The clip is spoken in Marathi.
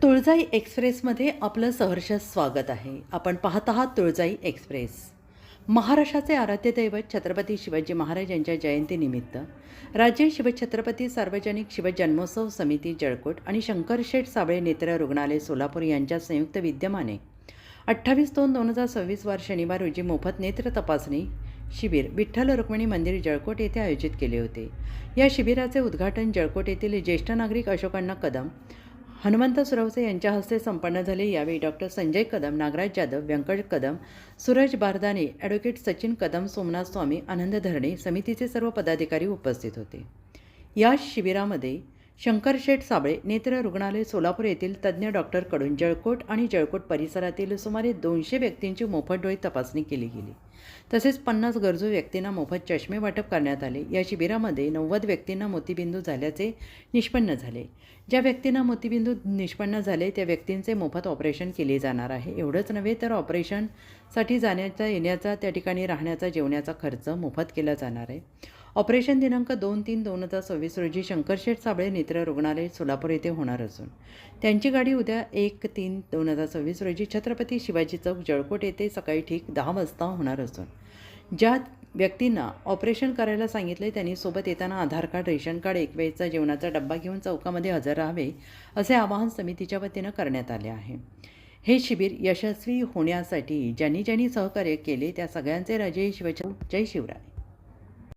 तुळजाई एक्सप्रेसमध्ये आपलं सहर्ष स्वागत आहे. आपण पाहत आहात तुळजाई एक्सप्रेस. महाराष्ट्राचे आराध्य दैवत छत्रपती शिवाजी महाराज यांच्या जयंतीनिमित्त राज्य शिवछत्रपती सार्वजनिक शिवजन्मोत्सव समिती जळकोट आणि शंकरशेठ साबळे नेत्र रुग्णालय सोलापूर यांच्या संयुक्त विद्यमाने 28/2/2026 वार शनिवार रोजी मोफत नेत्र तपासणी शिबिर विठ्ठल रुक्मिणी मंदिर जळकोट येथे आयोजित केले होते. या शिबिराचे उद्घाटन जळकोट येथील ज्येष्ठ नागरिक अशोकअण्णा कदम, हनुमंत सुरवसे यांच्या हस्ते संपन्न झाले. यावेळी डॉक्टर संजय कदम, नागराज जाधव, व्यंकट कदम, सूरज बारदाने, ॲडव्होकेट सचिन कदम, सोमनाथ स्वामी, आनंद धरणे समितीचे सर्व पदाधिकारी उपस्थित होते. या शिबिरामध्ये शंकरशेठ साबळे नेत्र रुग्णालय सोलापूर येथील तज्ज्ञ डॉक्टरकडून जळकोट आणि जळकोट परिसरातील सुमारे 200 व्यक्तींची मोफत डोळे तपासणी केली गेली. तसेच 50 गरजू व्यक्तींना मोफत चष्मे वाटप करण्यात आले. या शिबिरामध्ये 90 व्यक्तींना मोतीबिंदू झाल्याचे निष्पन्न झाले. ज्या व्यक्तींना मोतीबिंदू निष्पन्न झाले त्या व्यक्तींचे मोफत ऑपरेशन केले जाणार आहे. एवढंच नव्हे तर ऑपरेशनसाठी जाण्याचा, येण्याचा, त्या ठिकाणी राहण्याचा, जेवण्याचा खर्च मोफत केला जाणार आहे. ऑपरेशन दिनांक 2/3/2026 रोजी शंकरशेठ साबळे नेत्र रुग्णालय सोलापूर येथे होणार असून त्यांची गाडी उद्या 1/3/2026 रोजी छत्रपती शिवाजी चौक जळकोट येथे सकाळी ठीक 10 वाजता होणार असून ज्या व्यक्तींना ऑपरेशन करायला सांगितले त्यांनी सोबत येताना आधार कार्ड, रेशन कार्ड, एक वेळचा जेवणाचा डब्बा घेऊन चौकामध्ये हजर राहावे असे आवाहन समितीच्या वतीनं करण्यात आले आहे. हे शिबिर यशस्वी होण्यासाठी ज्यांनी सहकार्य केले त्या सगळ्यांचे राजे शिवछत्रपती. जय शिवराय.